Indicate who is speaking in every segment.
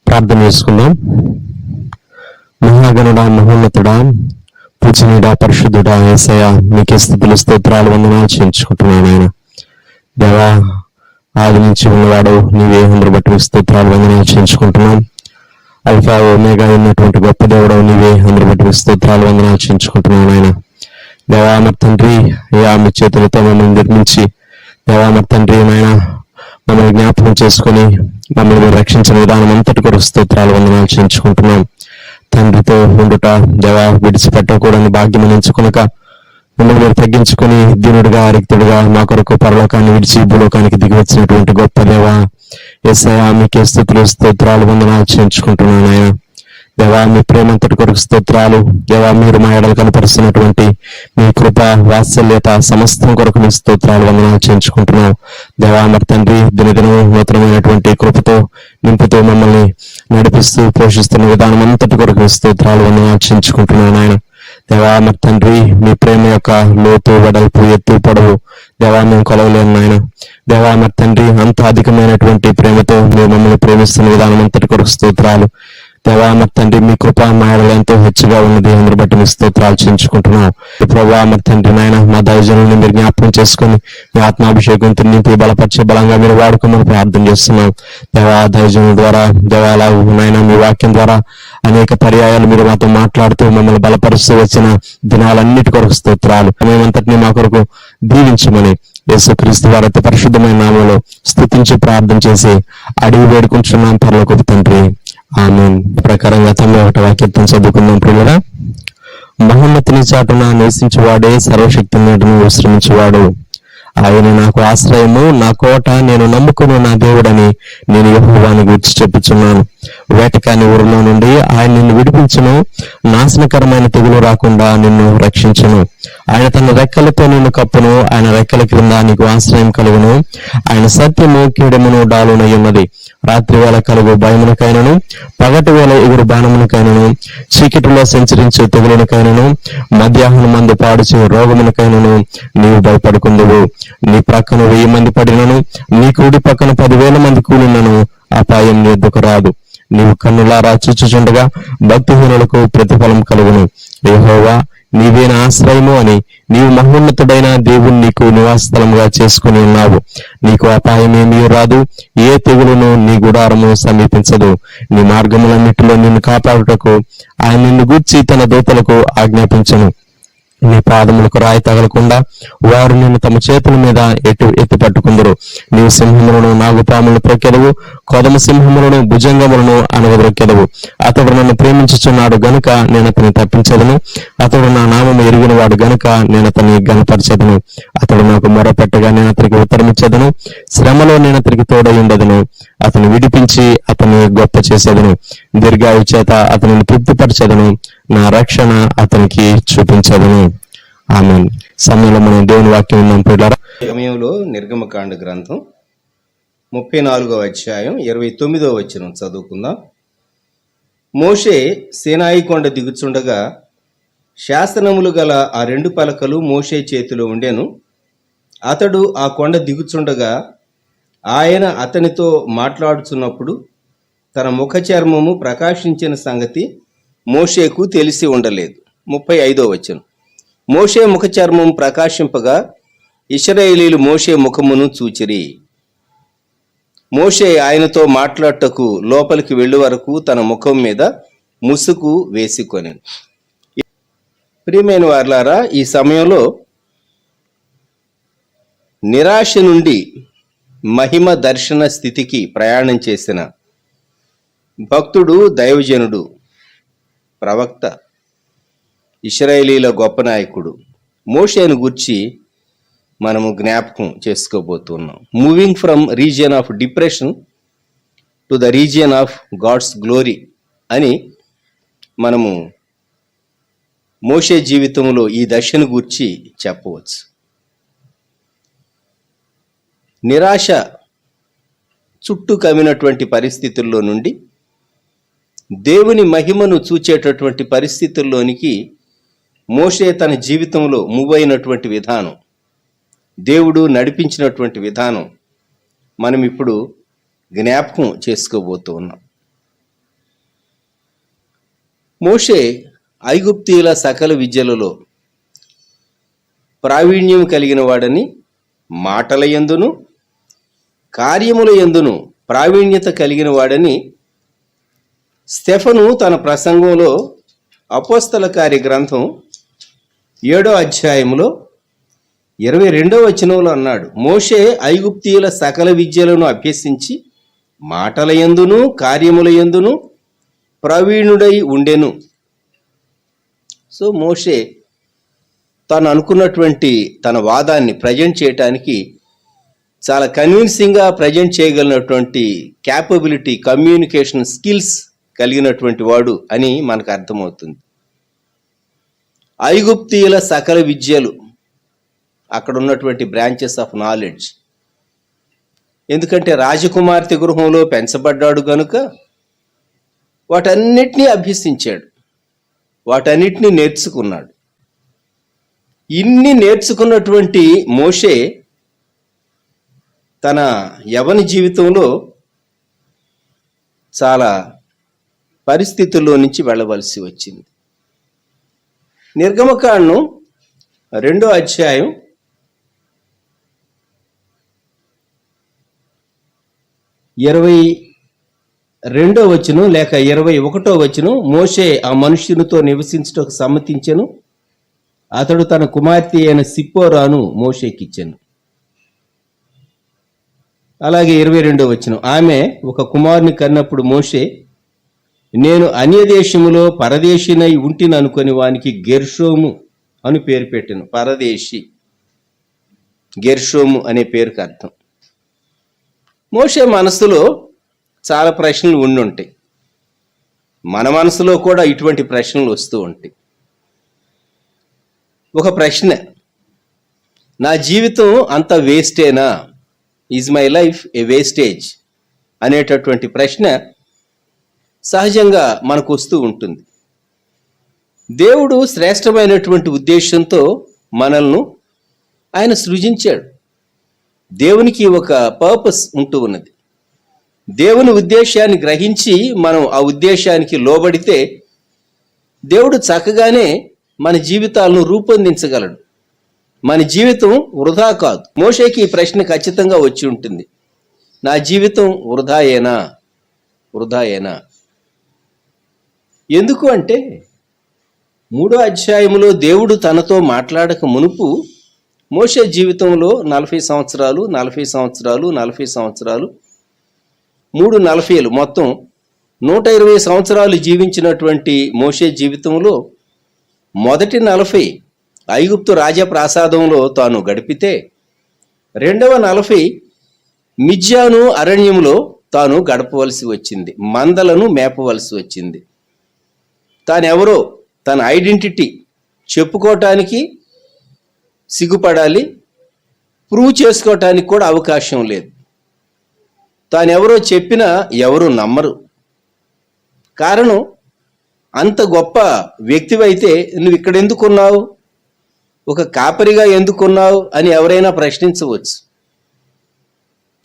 Speaker 1: ప్రార్థన చేసుకుందాం. మహాగణుడా, మహోన్నతుడా, పూజనీయుడా, పరిశుద్ధుడా యేసయ్య, మీకే స్తుతులు స్తోత్రాలు వందనాలు చెల్లించుకుంటున్నాను. ఆయన దేవా, ఆది నుంచి ఉన్నవాడు నీవే, అందరి బట్టి స్తోత్రాలు వందనాలు చెల్లించుకుంటున్నాం. అల్ఫా ఒమేగా ఉన్నటువంటి గొప్ప దేవుడవు నీవే, అందరి బట్టి స్తోత్రాలు వందనాలు చెల్లించుకుంటున్నాను. ఆయన దేవా మరి తండ్రి, మీ చేతులతో మమ్మల్ని నిర్మించి దేవా మరి తండ్రి నాయన మమ్మల్ని జ్ఞాపకం చేసుకుని మమ్మల్ని రక్షించిన విధానం అంతటి కొరకు స్తోత్రాలు వందనాలు చెల్లించుకుంటున్నాం. తండ్రితో ఉండుట దేవా విడిచిపెట్టకూడని భాగ్యం ఎంచుకొనక మిమ్మల్ని మీరు తగ్గించుకుని దీనుడిగా రిక్తుడిగా మా కొరకు పరలోకాన్ని విడిచి భూలోకానికి దిగి వచ్చినటువంటి గొప్ప దేవా యేసయ్య, మీకే స్తుతులు స్తోత్రాలు వందనాలు చెల్లించుకుంటున్నాను. ఆయన దేవా మీ ప్రేమంతటి కొరకు స్తోత్రాలు. దేవా మీరు మా ఎడలు కనపరుస్తున్నటువంటి మీ కృప వాత్సల్యత సమస్తం కొరకు మీ స్తోత్రాలు వందనాలు చేయించుకుంటున్నాం. దేవా మరి తండ్రి, దినదినము నూతనమైనటువంటి కృపతో నింపుతూ మమ్మల్ని నడిపిస్తూ పోషిస్తున్న విధానం అంతటి కొరకు మీ స్తోత్రాలు వందనాలు చేయించుకుంటున్నాను. ఆయన దేవా మరి తండ్రి, మీ ప్రేమ యొక్క లోతు వెడల్పు ఎత్తు పొడవు దేవా మేము కొలవలేను. ఆయన దేవా మరి తండ్రి, అంత అధికమైనటువంటి ప్రేమతో మీరు మమ్మల్ని ప్రేమిస్తున్న విధానం అంతటి కొరకు స్తోత్రాలు. దేవా మరి తండ్రి, మీ కృప మా ఎడల ఎంతో హెచ్చుగా ఉన్నది. అందరి బట్టి మీ స్తోత్రాలు చెల్లించుకుంటున్నాం. ప్రభా మరి తండ్రి నాయన మా దైవజనుల్ని మీరు జ్ఞాపకం చేసుకుని మీ ఆత్మాభిషేకంతో నింపి బలపరిచే బలంగా మీరు వాడుకోమని ప్రార్థన చేస్తున్నాం. దేవా దైవజనుల ద్వారా దేవాలయ నాయన మీ వాక్యం ద్వారా అనేక పర్యాయాలు మీరు మాతో మాట్లాడుతూ మమ్మల్ని బలపరుస్తూ వచ్చిన దినాలన్నిటి కొరకు స్తోత్రాలు. మేమంతటినీ మా కొరకు దీవించమని యేసుక్రీస్తు వారి అతి పరిశుద్ధమైన నామంలో స్తుతించి ప్రార్థన చేసి అడిగి వేడుకుంటున్నాం పరలోకపు తండ్రి, ఆమేన్. ప్రకారంగా 91వ కీర్తన చదువుకుందాం. ప్రియులారా, మహోన్నతుని చాటున నివసించువాడే సర్వశక్తిని విశ్రమించువాడు. ఆయన నాకు ఆశ్రయము, నా కోట, నేను నమ్ముకుని నా దేవుడని నేను యెహోవాని గురించి చెప్పుచున్నాను. వేటకాని ఊరిలో నుండి ఆయన నిన్ను విడిపించును, నాశనకరమైన తెగులు రాకుండా నిన్ను రక్షించును. ఆయన తన రెక్కలతో నిన్ను కప్పును, ఆయన రెక్కల క్రింద నీకు ఆశ్రయం కలుగును. ఆయన సత్యము కీడమును డాలునై ఉన్నది. రాత్రి వేళ కలుగు భయమునకైనను, పగటి వేళ ఎగురు బాణమునకైనను, చీకటిలో సంచరించే తెగులునకైనను, మధ్యాహ్నం మందు పాడుచే రోగమునకైనను నీవు భయపడుకుందువు. నీ ప్రక్కన 1000 మంది పడినను, నీ కుడి పక్కన 10,000 మంది కూలినను అపాయం నీ ఎద్దుకు రాదు. నీవు కన్నులారా చూచుచుండగా భక్తిహీనులకు ప్రతిఫలం కలుగును. యెహోవా నీవే నా ఆశ్రయము అని నీవు మహోన్నతుడైన దేవుని నీకు నివాస స్థలముగా చేసుకుని ఉన్నావు. నీకు అపాయమేమీ రాదు, ఏ తెగులును నీ గుడారము సమీపించదు. నీ మార్గములన్నిటిలో నిన్ను కాపాడుటకు ఆయన నిన్ను గూర్చి తన దూతలకు ఆజ్ఞాపించును. నీ పాదములకు రాయి తగలకుండా వారు నిన్ను తమ చేతుల మీద ఎత్తి పట్టుకుందరు. నీవు సింహములను నాగుపాములను ప్రొక్కెదవు, కొదమ సింహములను భుజంగములను అనగదొక్కెదవు. అతడు నన్ను ప్రేమించుచున్నాడు గనుక నేను అతన్ని తప్పించదను. అతడు నా నామము ఎరిగిన వాడు గనుక నేను అతన్ని గనపరచదను. అతడు నాకు మొరపెట్టగా నేను అతనికి ఉత్తరమిచ్చదను. శ్రమలో నేను అతనికి తోడై ఉండదను. అతను విడిపించి అతన్ని గొప్ప చేసేదను. దీర్ఘాయు చేత అతనిని తృప్తిపరచదను. నా రక్షణ అతనికి చూపించదను. ఆమేన్. సమయంలో మనం దేవుని వాక్యం ఉన్నాం.
Speaker 2: సమయంలో నిర్గమకాండ గ్రంథం 34వ అధ్యాయం 29వ వచనం చదువుకుందాం. మోషే సీనాయి కొండ దిగుచుండగా శాసనములు గల ఆ 2 పలకలు మోషే చేతిలో ఉండెను. అతడు ఆ కొండ దిగుచుండగా ఆయన అతనితో మాట్లాడుచున్నప్పుడు తన ముఖ చర్మము ప్రకాశించిన సంగతి మోషేకు తెలిసి ఉండలేదు. 35వ వచనం. మోషే ముఖ చర్మం ప్రకాశింపగా ఇశ్రాయేలీలు మోషే ముఖమును చూచిరి. మోషే ఆయనతో మాట్లాడటకు లోపలికి వెళ్ళు వరకు తన ముఖం మీద ముసుగు వేసుకొనెను. ప్రియమైన వారలారా, ఈ సమయంలో నిరాశ నుండి మహిమ దర్శన స్థితికి ప్రయాణం చేసిన భక్తుడు, దైవజనుడు, ప్రవక్త, ఇశ్రాయేలీల గొప్ప నాయకుడు మోషేను గూర్చి మనము జ్ఞాపకం చేసుకోబోతున్నాం. Moving from region of depression to the region of God's glory అని మనము మోషే జీవితంలో ఈ దశను గూర్చి చెప్పవచ్చు. నిరాశ చుట్టూ కమ్మినటువంటి పరిస్థితుల్లో నుండి దేవుని మహిమను చూచేటటువంటి పరిస్థితుల్లోనికి మోషే తన జీవితంలో మూవ్ అయినటువంటి విధానం, దేవుడు నడిపించినటువంటి విధానం మనం ఇప్పుడు జ్ఞాపకం చేసుకోబోతూ ఉన్నాం. మోషే ఐగుప్తీయుల సకల విద్యలలో ప్రావీణ్యం కలిగిన వాడని, మాటల యందును కార్యముల యందును ప్రావీణ్యత కలిగిన వాడని స్టెఫను తన ప్రసంగంలో అపోస్తల కార్య గ్రంథం 7వ అధ్యాయంలో 22వ వచనంలో అన్నాడు. మోషే ఐగుప్తీయుల సకల విద్యలను అభ్యసించి మాటల యందును కార్యముల యందును ప్రవీణుడై ఉండెను. సో మోషే తాను అనుకున్నటువంటి తన వాదాన్ని ప్రజెంట్ చేయటానికి చాలా కన్విన్సింగ్గా ప్రజెంట్ చేయగలిగినటువంటి క్యాపబిలిటీ, కమ్యూనికేషన్ స్కిల్స్ కలిగినటువంటి వాడు అని మనకు అర్థమవుతుంది. ఐగుప్తీయుల సకల విద్యలు, అక్కడ ఉన్నటువంటి బ్రాంచెస్ ఆఫ్ నాలెడ్జ్. ఎందుకంటే రాజకుమార్తె గృహంలో పెంచబడ్డాడు గనుక వాటన్నిటినీ అభ్యసించాడు, వాటన్నిటినీ నేర్చుకున్నాడు. ఇన్ని నేర్చుకున్నటువంటి మోషే తన యవ్వన జీవితంలో చాలా పరిస్థితుల్లో నుంచి వెళ్ళవలసి వచ్చింది. నిర్గమకాండం 2వ అధ్యాయం 22వ వచనం లేక 21వ వచనం, మోషే ఆ మనుష్యునితో నివసించుటకు సమ్మతించెను, అతడు తన కుమార్తె అయిన సిప్పోరాను మోషేకిచ్చెను. అలాగే 22వ వచనం, ఆమె ఒక కుమారుని కన్నప్పుడు మోషే, నేను అన్యదేశములో పరదేశినై ఉంటిని అనుకొని వానికి గెర్షోము అని పేరు పెట్టాను. పరదేశి, గెర్షోము అనే పేరుకి అర్థం. మోషే మనసులో చాలా ప్రశ్నలు ఉండి ఉంటాయి. మన మనసులో కూడా ఇటువంటి ప్రశ్నలు వస్తూ ఉంటాయి. ఒక ప్రశ్న, నా జీవితం అంత వేస్టేనా, is my life a wastage అనేటటువంటి ప్రశ్న సహజంగా మనకు వస్తూ ఉంటుంది. దేవుడు శ్రేష్టమైనటువంటి ఉద్దేశంతో మనల్ని ఆయన సృజించాడు. దేవునికి ఒక పర్పస్ ఉంటూ ఉన్నది. దేవుని ఉద్దేశాన్ని గ్రహించి మనం ఆ ఉద్దేశానికి లోబడితే దేవుడు చక్కగానే మన జీవితాలను రూపొందించగలడు. మన జీవితం వృధా కాదు. మోషేకి ఈ ప్రశ్న ఖచ్చితంగా వచ్చి ఉంటుంది, నా జీవితం వృధాయేనా, వృధాయేనా. ఎందుకు అంటే 3వ అధ్యాయంలో దేవుడు తనతో మాట్లాడక మునుపు మోషే జీవితంలో 40 సంవత్సరాలు 40 సంవత్సరాలు 40 సంవత్సరాలు 3 40లు మొత్తం 120 సంవత్సరాలు జీవించినటువంటి మోషే జీవితంలో మొదటి 40 ఐగుప్తు రాజప్రాసాదంలో తాను గడిపితే, రెండవ 40 మిద్యాను అరణ్యంలో తాను గడపవలసి వచ్చింది, మందలను మేపవలసి వచ్చింది. తానెవరో తన ఐడెంటిటీ చెప్పుకోవటానికి సిగ్గుపడాలి, ప్రూవ్ చేసుకోవటానికి కూడా అవకాశం లేదు. తానెవరో చెప్పినా ఎవరు నమ్మరు. కారణం, అంత గొప్ప వ్యక్తివైతే నువ్వు ఇక్కడ ఎందుకున్నావు, ఒక కాపరిగా ఎందుకున్నావు అని ఎవరైనా ప్రశ్నించవచ్చు.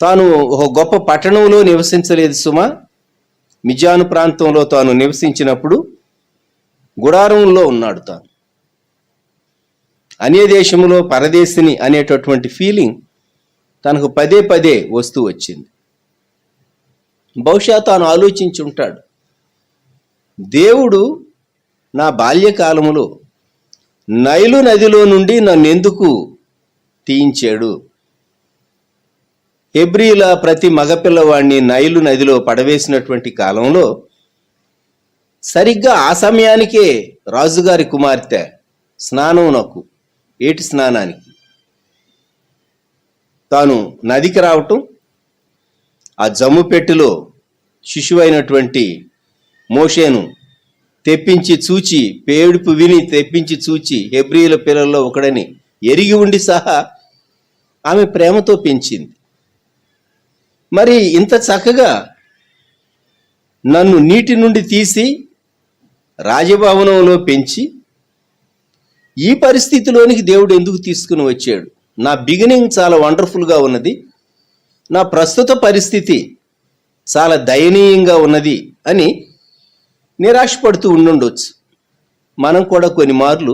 Speaker 2: తాను ఒక గొప్ప పట్టణంలో నివసించలేదు సుమా. మిద్యాను ప్రాంతంలో తాను నివసించినప్పుడు గుడారంలో ఉన్నాడు. తాను అన్య దేశంలో పరదేశిని అనేటటువంటి ఫీలింగ్ తనకు పదే పదే వస్తూ వచ్చింది. బహుశా తాను ఆలోచించి ఉంటాడు, దేవుడు నా బాల్యకాలములో నైలు నదిలో నుండి నన్ను ఎందుకు తీయించాడు? హెబ్రీల ప్రతి మగపిల్లవాడిని నైలు నదిలో పడవేసినటువంటి కాలంలో సరిగ్గా ఆ సమయానికే రాజుగారి కుమార్తె స్నానమునకు, ఏటి స్నానానికి తాను నదికి రావటం, ఆ జమ్ము పెట్టెలో శిశువైనటువంటి మోషేను తెప్పించి చూచి, పేడుపు విని తెప్పించి చూచి, హెబ్రీల పిల్లల్లో ఒకడని ఎరిగి ఉండి సహా ఆమె ప్రేమతో పెంచింది. మరి ఇంత చక్కగా నన్ను నీటి నుండి తీసి రాజభవనంలో పెంచి ఈ పరిస్థితిలోనికి దేవుడు ఎందుకు తీసుకుని వచ్చాడు? నా బిగినింగ్ చాలా వండర్ఫుల్గా ఉన్నది, నా ప్రస్తుత పరిస్థితి చాలా దయనీయంగా ఉన్నది అని నిరాశపడుతూ ఉండుండొచ్చు. మనం కూడా కొన్ని మార్లు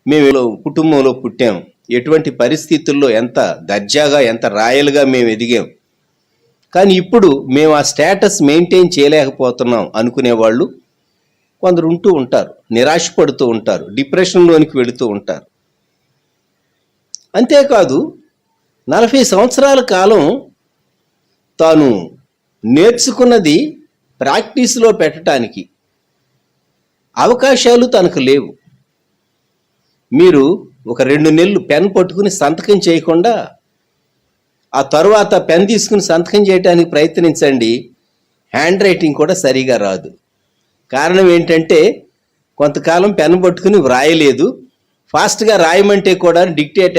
Speaker 2: మేము కుటుంబంలో పుట్టాం, ఎటువంటి పరిస్థితుల్లో ఎంత దర్జాగా ఎంత రాయల్గా మేము ఎదిగాం, కానీ ఇప్పుడు మేము ఆ స్టేటస్ మెయింటైన్ చేయలేకపోతున్నాం అనుకునేవాళ్ళు కొందరు ఉంటూ ఉంటారు, నిరాశపడుతూ ఉంటారు, డిప్రెషన్లోనికి వెళుతూ ఉంటారు. అంతేకాదు 40 సంవత్సరాల కాలం తాను నేర్చుకున్నది ప్రాక్టీస్లో పెట్టడానికి అవకాశాలు తనకు లేవు. మీరు ఒక 2 నెలలు పెన్ పట్టుకుని సంతకం చేయకుండా ఆ తరువాత పెన్ తీసుకుని సంతకం చేయడానికి ప్రయత్నించండి, హ్యాండ్ రైటింగ్ కూడా సరిగా రాదు. కారణం ఏంటంటే కొంతకాలం పెన్ పట్టుకుని వ్రాయలేదు, ఫాస్ట్గా రాయమంటే కూడా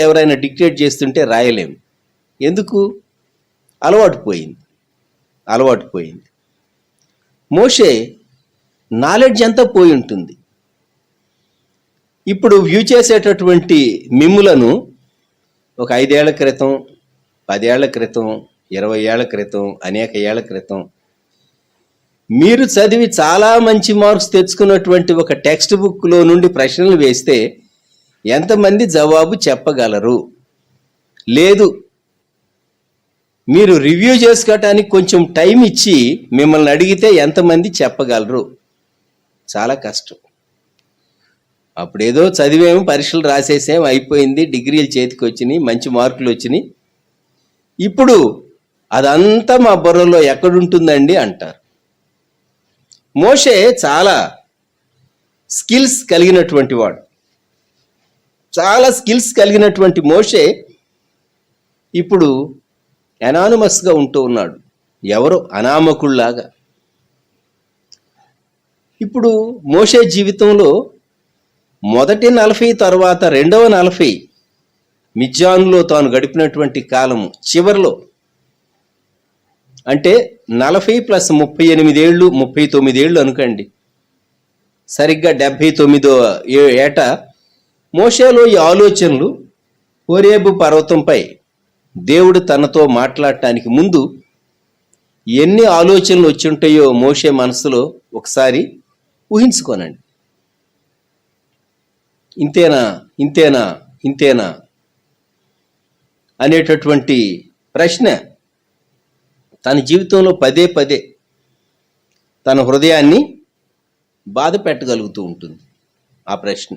Speaker 2: ఎవరైనా డిక్టేట్ చేస్తుంటే రాయలేము. ఎందుకు? అలవాటు పోయింది. మోషే నాలెడ్జ్ అంతా పోయి ఉంటుంది. ఇప్పుడు వ్యూ చేసేటటువంటి మిమ్ములను ఒక 5 ఏళ్ల క్రితం, 10 ఏళ్ల క్రితం, 20 ఏళ్ల క్రితం, అనేక ఏళ్ల క్రితం మీరు చదివి చాలా మంచి మార్క్స్ తెచ్చుకున్నటువంటి ఒక టెక్స్ట్ బుక్లో నుండి ప్రశ్నలు వేస్తే ఎంతమంది జవాబు చెప్పగలరు? లేదు. మీరు రివ్యూ చేసుకోవటానికి కొంచెం టైం ఇచ్చి మిమ్మల్ని అడిగితే ఎంతమంది చెప్పగలరు? చాలా కష్టం. అప్పుడేదో చదివేమో, పరీక్షలు రాసేసాం, అయిపోయింది, డిగ్రీలు చేతికి వచ్చినాయి, మంచి మార్కులు వచ్చినాయి, ఇప్పుడు అదంతా మా బుర్రలో ఎక్కడుంటుందండి అంటారు. మోషే చాలా స్కిల్స్ కలిగినటువంటి వాడు. మోషే ఇప్పుడు అనానిమస్గా ఉంటూ ఉన్నాడు, ఎవరో అనామకుల్లాగా. ఇప్పుడు మోషే జీవితంలో మొదటి 40 తర్వాత రెండవ 40 మిద్యానులో తాను గడిపినటువంటి కాలము చివరిలో, అంటే 40 + 38 ఏళ్ళు, 39 ఏళ్ళు అనుకోండి, సరిగ్గా 79వ ఏట మోషేలో ఈ ఆలోచనలు హోరేబు పర్వతంపై దేవుడు తనతో మాట్లాడటానికి ముందు ఎన్ని ఆలోచనలు వచ్చి ఉంటాయో మోషే మనసులో ఒకసారి ఊహించుకోనండి. ఇంతేనా అనేటటువంటి ప్రశ్న తన జీవితంలో పదే తన హృదయాన్ని బాధ పెట్టగలుగుతూ ఉంటుంది ఆ ప్రశ్న.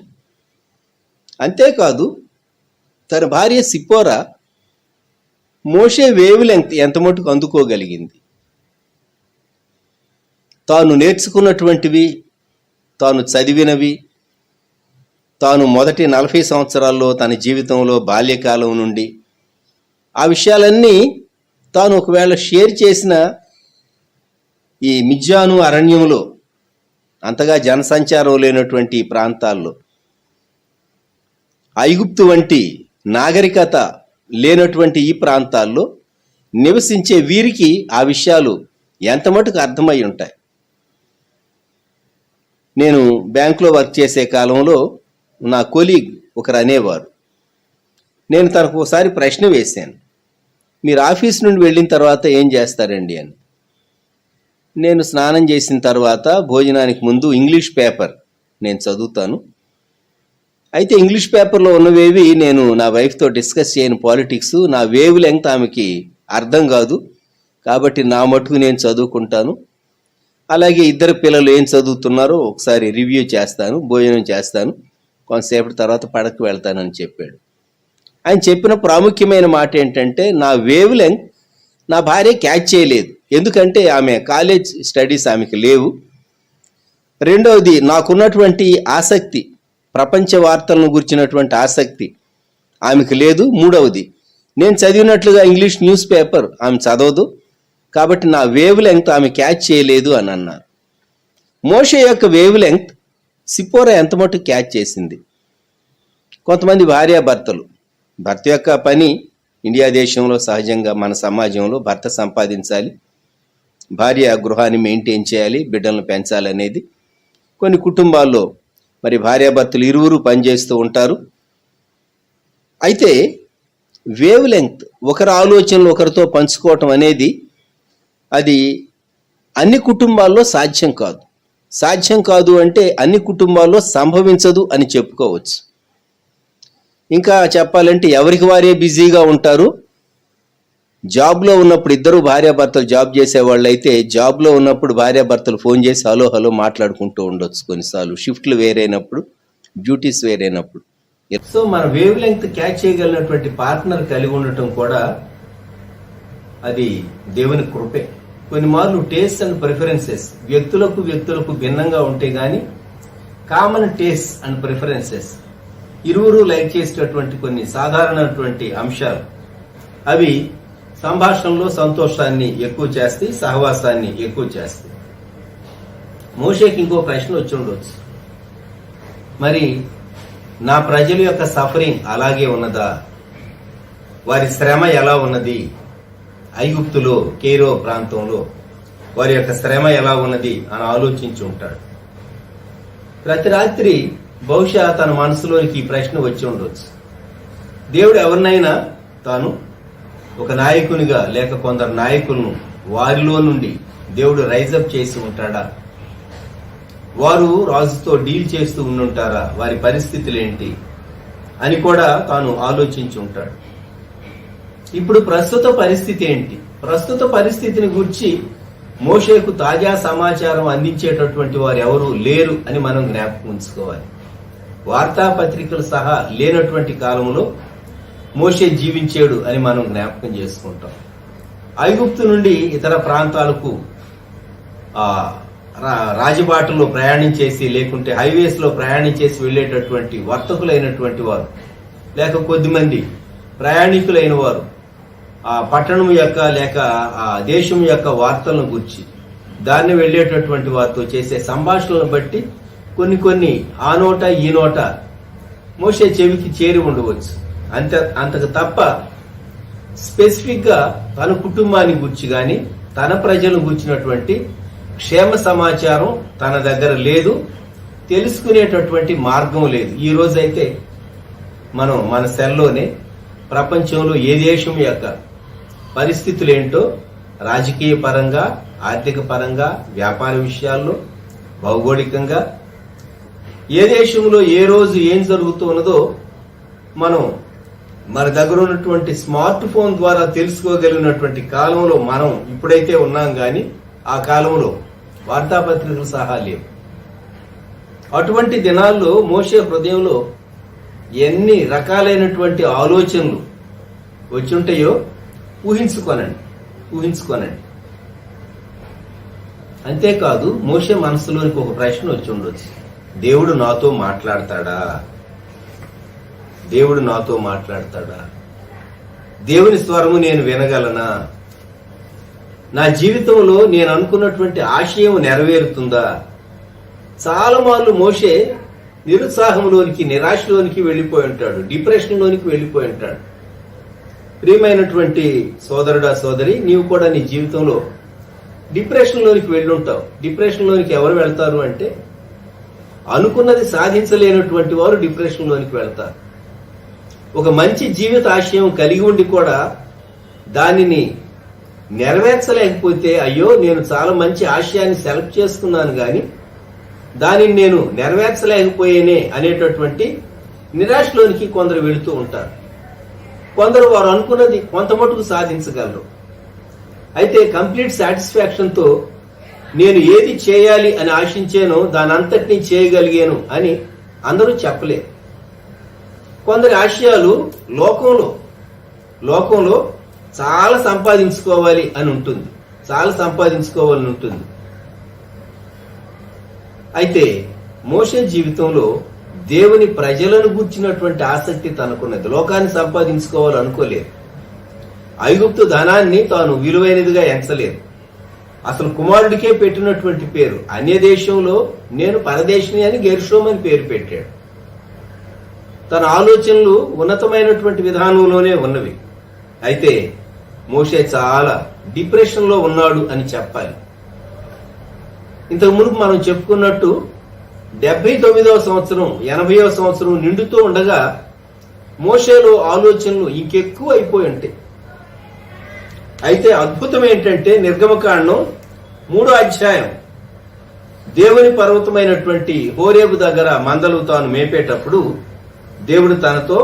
Speaker 2: అంతేకాదు తన భార్య సిప్పోరా మోషే వేవ్ లెంగ్త్ ఎంత మటుకు అందుకోగలిగింది, తాను నేర్చుకున్నటువంటివి, తాను చదివినవి, తాను మొదటి 40 సంవత్సరాల్లో తన జీవితంలో బాల్యకాలం నుండి ఆ విషయాలన్నీ తాను ఒకవేళ షేర్ చేసిన ఈ మిద్యాను అరణ్యంలో, అంతగా జనసంచారం లేనటువంటి ప్రాంతాల్లో, ఐగుప్తు వంటి నాగరికత లేనటువంటి ఈ ప్రాంతాల్లో నివసించే వీరికి ఆ విషయాలు ఎంత మటుకు అర్థమై ఉంటాయి. నేను బ్యాంకులో వర్క్ చేసే కాలంలో నా కొలీగ్ ఒకరు అనేవారు, నేను తనకు ఒకసారి ప్రశ్న వేశాను, మీరు ఆఫీస్ నుండి వెళ్ళిన తర్వాత ఏం చేస్తారండి అని. నేను స్నానం చేసిన తర్వాత భోజనానికి ముందు ఇంగ్లీష్ పేపర్ నేను చదువుతాను. అయితే ఇంగ్లీష్ పేపర్లో ఉన్నవేవి నేను నా వైఫ్తో డిస్కస్ చేయను. పాలిటిక్స్ నా వేవ్ లెంగ్త్ ఆమెకి అర్థం కాదు, కాబట్టి నా మటుకు నేను చదువుకుంటాను. అలాగే ఇద్దరు పిల్లలు ఏం చదువుతున్నారో ఒకసారి రివ్యూ చేస్తాను, భోజనం చేస్తాను, కొంతసేపటి తర్వాత పడకు వెళ్తానని చెప్పాడు. ఆయన చెప్పిన ప్రాముఖ్యమైన మాట ఏంటంటే, నా వేవ్ లెంగ్త్ నా భార్య క్యాచ్ చేయలేదు, ఎందుకంటే ఆమె కాలేజ్ స్టడీస్ ఆమెకి లేవు. రెండవది, నాకున్నటువంటి ఆసక్తి, ప్రపంచ వార్తలను గురించినటువంటి ఆసక్తి ఆమెకు లేదు. మూడవది, నేను చదివినట్లుగా ఇంగ్లీష్ న్యూస్ పేపర్ ఆమె చదవదు, కాబట్టి నా వేవ్ లెంగ్త్ ఆమె క్యాచ్ చేయలేదు అని అన్నారు. మోషే యొక్క వేవ్ లెంగ్త్ సిప్పోరా ఎంత మటుకు క్యాచ్ చేసింది. కొంతమంది భార్యాభర్తలు, భర్త యొక్క పని ఇండియా దేశంలో సహజంగా మన సమాజంలో భర్త సంపాదించాలి, భార్య గృహాన్ని మెయింటైన్ చేయాలి, బిడ్డలను పెంచాలనేది. కొన్ని కుటుంబాల్లో మరి భార్యాభర్తలు ఇరువురు పనిచేస్తూ ఉంటారు. అయితే వేవ్ లెంగ్త్, ఒకరి ఆలోచనలు ఒకరితో పంచుకోవటం అనేది అది అన్ని కుటుంబాల్లో సాధ్యం కాదు. సాధ్యం కాదు అంటే అన్ని కుటుంబాల్లో సంభవించదు అని చెప్పుకోవచ్చు. ఇంకా చెప్పాలంటే ఎవరికి వారే బిజీగా ఉంటారు. జాబ్లో ఉన్నప్పుడు ఇద్దరు భార్యాభర్తలు జాబ్ చేసేవాళ్ళు అయితే జాబ్లో ఉన్నప్పుడు భార్యాభర్తలు ఫోన్ చేసి హలో హలో మాట్లాడుకుంటూ ఉండొచ్చు. కొన్నిసార్లు షిఫ్ట్లు వేరైనప్పుడు, డ్యూటీస్ వేరైనప్పుడు. సో మన వేవ్ లెంగ్త్ క్యాచ్ చేయగలిగినటువంటి పార్ట్నర్ కలిగి ఉండటం కూడా అది దేవుని కృపే. కొన్ని మార్లు టేస్ట్ అండ్ ప్రిఫరెన్సెస్ వ్యక్తులకు భిన్నంగా ఉంటే గాని కామన్ టేస్ట్ అండ్ ప్రిఫరెన్సెస్ ఇరువురు లైక్ చేసేటటువంటి కొన్ని సాధారణటువంటి అంశాలు అవి సంభాషణలో సంతోషాన్ని ఎక్కువ చేస్తాయి, సహవాసాన్ని ఎక్కువ చేస్తాయి. మోషేకి ఇంకో ప్రశ్న వచ్చి ఉండొచ్చు, మరి నా ప్రజల యొక్క సఫరింగ్ అలాగే ఉన్నదా, వారి శ్రమ ఎలా ఉన్నది, ఐగుప్తులో కేరో ప్రాంతంలో వారి యొక్క శ్రమ ఎలా ఉన్నది అని ఆలోచించి ఉంటాడు. ప్రతి రాత్రి బహుశా తన మనసులోనికి ఈ ప్రశ్న వచ్చి ఉండొచ్చు, దేవుడు ఎవరినైనా తాను ఒక నాయకునిగా లేక కొందరు నాయకులను వారిలో నుండి దేవుడు రైజప్ చేసి ఉంటాడా, వారు రాజుతో డీల్ చేస్తూ ఉండుంటారా, వారి పరిస్థితులు ఏంటి అని కూడా తాను ఆలోచించి ఉంటాడు. ఇప్పుడు ప్రస్తుత పరిస్థితి ఏంటి, ప్రస్తుత పరిస్థితిని గురించి మోషేకు తాజా సమాచారం అందించేటటువంటి వారు ఎవరు లేరు అని మనం జ్ఞాపకం ఉంచుకోవాలి. వార్తాపత్రికలు సహా లేనటువంటి కాలంలో మోషే జీవించాడు అని మనం జ్ఞాపకం చేసుకుంటాం. ఐగుప్తు నుండి ఇతర ప్రాంతాలకు రాజబాటలో ప్రయాణించేసి లేకుంటే హైవేస్ లో ప్రయాణించేసి వెళ్లేటటువంటి వర్తకులైనటువంటి వారు లేక కొద్దిమంది ప్రయాణికులైన వారు ఆ పట్టణం యొక్క లేక ఆ దేశం యొక్క వార్తలను గురించి దాన్ని వెళ్లేటటువంటి వారితో చేసే సంభాషణలను బట్టి కొన్ని ఆ నోట ఈ నోట మోషే చెవికి చేరి ఉండవచ్చు. అంతకు తప్ప స్పెసిఫిక్ గా తన కుటుంబాన్ని గురించి గాని తన ప్రజలను గురించినటువంటి క్షేమ సమాచారం తన దగ్గర లేదు, తెలుసుకునేటటువంటి మార్గం లేదు. ఈ రోజైతే మనం మన సెల్లోనే ప్రపంచంలో ఏ దేశం యొక్క పరిస్థితులు ఏంటో రాజకీయ పరంగా, ఆర్థిక పరంగా, వ్యాపార విషయాల్లో, భౌగోళికంగా ఏ దేశంలో ఏ రోజు ఏం జరుగుతున్నదో మనం మన దగ్గర ఉన్నటువంటి స్మార్ట్ ఫోన్ ద్వారా తెలుసుకోగలిగినటువంటి కాలంలో మనం ఇప్పుడైతే ఉన్నాం గాని ఆ కాలంలో వార్తాపత్రికలు సహా లేవు. అటువంటి దినాల్లో మోషే హృదయంలో ఎన్ని రకాలైనటువంటి ఆలోచనలు వచ్చుంటాయో ఊహించుకోనండి. అంతేకాదు మోషే మనసులోనికి ఒక ప్రశ్న వచ్చి ఉండొచ్చు, దేవుడు నాతో మాట్లాడతాడా, దేవుడు నాతో మాట్లాడతాడా, దేవుని స్వరము నేను వినగలనా, నా జీవితంలో నేను అనుకున్నటువంటి ఆశయం నెరవేరుతుందా. చాలా మార్లు మోషే నిరుత్సాహంలోనికి, నిరాశలోనికి వెళ్లిపోయి ఉంటాడు, డిప్రెషన్లోనికి వెళ్లిపోయి ఉంటాడు. ప్రియమైనటువంటి సోదరుడా సోదరి, నీవు కూడా నీ జీవితంలో డిప్రెషన్లోనికి వెళ్ళుంటావు. డిప్రెషన్లోనికి ఎవరు వెళ్తారు అంటే అనుకున్నది సాధించలేనటువంటి వారు డిప్రెషన్లోనికి వెళ్తారు. ఒక మంచి జీవిత ఆశయం కలిగి ఉండి కూడా దానిని నెరవేర్చలేకపోతే అయ్యో నేను చాలా మంచి ఆశయాన్ని సెలెక్ట్ చేసుకున్నాను గాని దానిని నేను నెరవేర్చలేకపోయేనే అనేటటువంటి నిరాశలోనికి కొందరు వెళుతూ ఉంటారు. కొందరు వారు అనుకున్నది కొంత మటుకు సాధించగలరు. అయితే కంప్లీట్ సాటిస్ఫాక్షన్తో నేను ఏది చేయాలి అని ఆశించానో దానంతటినీ చేయగలిగాను అని అందరూ చెప్పలేరు. కొందరి ఆశయాలు లోకంలో చాలా సంపాదించుకోవాలి అని ఉంటుంది, అయితే మోషే జీవితంలో దేవుని ప్రజలను గూర్చినటువంటి ఆసక్తి తనకున్నది. లోకాన్ని సంపాదించుకోవాలనుకోలేదు. ఐగుప్తు ధనాన్ని తాను విలువైనదిగా ఎంచలేదు. అసలు కుమారుడికే పెట్టినటువంటి పేరు అన్య దేశంలో నేను పరదేశిని అని గెర్షోమ్ అని పేరు పెట్టాడు. తన ఆలోచనలు ఉన్నతమైనటువంటి విధానంలోనే ఉన్నవి. అయితే మోషే చాలా డిప్రెషన్ లో ఉన్నాడు అని చెప్పాలి. ఇంతకు మునుపు మనం చెప్పుకున్నట్టు 79వ సంవత్సరం 80వ సంవత్సరం నిండుతూ ఉండగా మోషేలో ఆలోచనలు ఇంకెక్కువ అయిపోయి ఉంటాయి. అయితే అద్భుతం ఏంటంటే నిర్గమకాండం 3వ అధ్యాయం దేవుని పర్వతమైనటువంటి హోరేబు దగ్గర మందలు తాను మేపేటప్పుడు దేవుడు తనతో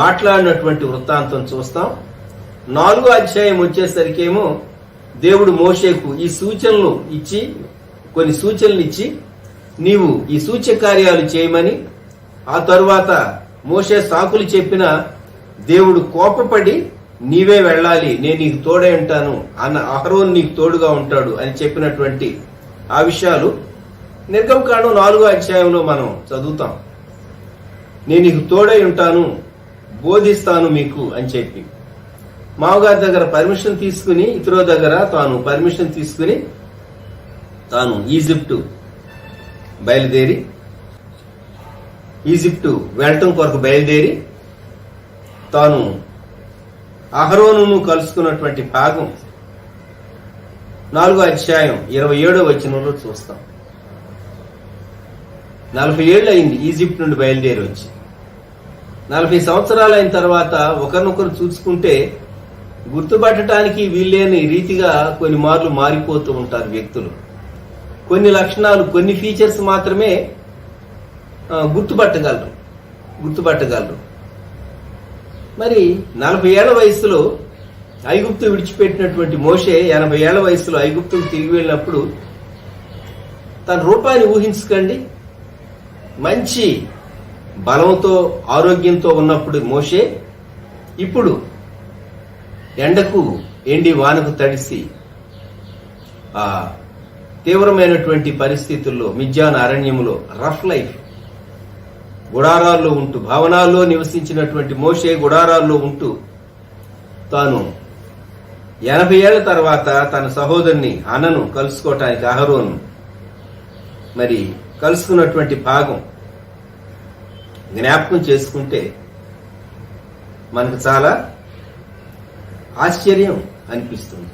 Speaker 2: మాట్లాడినటువంటి వృత్తాంతం చూస్తాం. 4వ అధ్యాయం వచ్చేసరికేమో దేవుడు మోషేకు ఈ సూచనలు ఇచ్చి, కొన్ని సూచనలు ఇచ్చి, నీవు ఈ సూచ్య కార్యాలు చేయమని, ఆ తరువాత మోషే సాకులు చెప్పిన దేవుడు కోపపడి నీవే వెళ్ళాలి, నేను నీకు తోడే ఉంటాను, అహరోను నీకు తోడుగా ఉంటాడు అని చెప్పినటువంటి ఆ విషయాలు నిర్గమకాండం 4వ అధ్యాయంలో మనం చదువుతాం. నేను నీకు తోడై ఉంటాను, బోధిస్తాను మీకు అని చెప్పి మామగారి దగ్గర పర్మిషన్ తీసుకుని, ఇతరో దగ్గర తాను పర్మిషన్ తీసుకుని తాను ఈజిప్టు బయలుదేరి, ఈజిప్టు వెళ్ళటం కొరకు బయలుదేరి తాను అహరోనును కలుసుకున్నటువంటి భాగం 4వ అధ్యాయం 27వ వచనంలో చూస్తాం. 40 ఏళ్ళు అయింది ఈజిప్ట్ నుండి బయలుదేరి వచ్చి. 40 సంవత్సరాలు అయిన తర్వాత ఒకరినొకరు చూసుకుంటే గుర్తుపట్టడానికి వీల్లేని రీతిగా కొన్ని మార్లు మారిపోతూ ఉంటారు వ్యక్తులు. కొన్ని లక్షణాలు, కొన్ని ఫీచర్స్ మాత్రమే గుర్తుపట్టగలరు. మరి 40 ఏళ్ల వయసులో ఐగుప్తు విడిచిపెట్టినటువంటి మోషే 80 ఏళ్ల వయసులో ఐగుప్తుకు తిరిగి వెళ్ళినప్పుడు తన రూపాన్ని ఊహించుకోండి. మంచి బలంతో, ఆరోగ్యంతో ఉన్నప్పుడు మోషే ఇప్పుడు ఎండకు ఎండి వానకు తడిసి ఆ తీవ్రమైనటువంటి పరిస్థితుల్లో మిద్యాన్ అరణ్యములో రఫ్ లైఫ్, గుడారాల్లో ఉంటూ, భవనాల్లో నివసించినటువంటి మోషే గుడారాల్లో ఉంటూ తాను 80 ఏళ్ల తర్వాత తన సహోదరుని అన్నను కలుసుకోవటానికి అహరోను మరి కలుసుకున్నటువంటి భాగం జ్ఞాపకం చేసుకుంటే మనకు చాలా ఆశ్చర్యం అనిపిస్తుంది.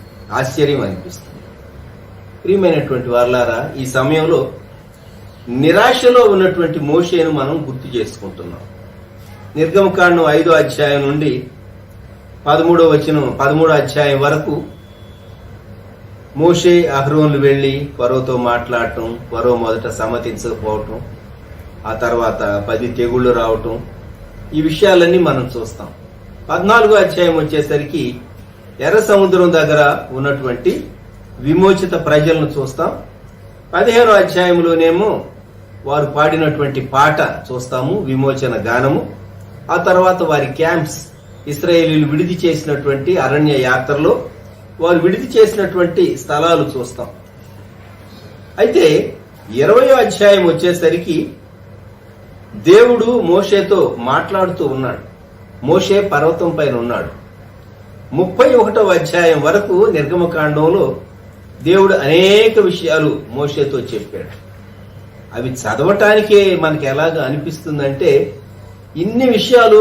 Speaker 2: ప్రియమైనటువంటి వారలారా, ఈ సమయంలో నిరాశలో ఉన్నటువంటి మోషేను మనం గుర్తు చేసుకుంటున్నాం. నిర్గమకాండం 5వ అధ్యాయం నుండి 13వ అధ్యాయం వరకు మోషే అహరోన్లు వెళ్లి ఫరోతో మాట్లాడటం, ఫరో మొదట సమ్మతించకపోవటం, ఆ తర్వాత 10 తెగుళ్లు రావటం, ఈ విషయాలన్నీ మనం చూస్తాం. 14వ అధ్యాయం వచ్చేసరికి ఎర్ర సముద్రం దగ్గర ఉన్నటువంటి విమోచిత ప్రజలను చూస్తాం. 15వ అధ్యాయంలోనేమో వారు పాడినటువంటి పాట చూస్తాము, విమోచన గానము. ఆ తర్వాత వారి క్యాంప్స్, ఇశ్రాయేలీయులు విడిది చేసినటువంటి అరణ్య యాత్రలో వారు విడిది చేసినటువంటి స్థలాలు చూస్తాం. అయితే 20వ అధ్యాయం వచ్చేసరికి దేవుడు మోషేతో మాట్లాడుతూ ఉన్నాడు. మోషే పర్వతం పైన ఉన్నాడు. 31వ అధ్యాయం వరకు నిర్గమకాండంలో దేవుడు అనేక విషయాలు మోషేతో చెప్పాడు. అవి చదవటానికే మనకి ఎలాగ అనిపిస్తుందంటే, ఇన్ని విషయాలు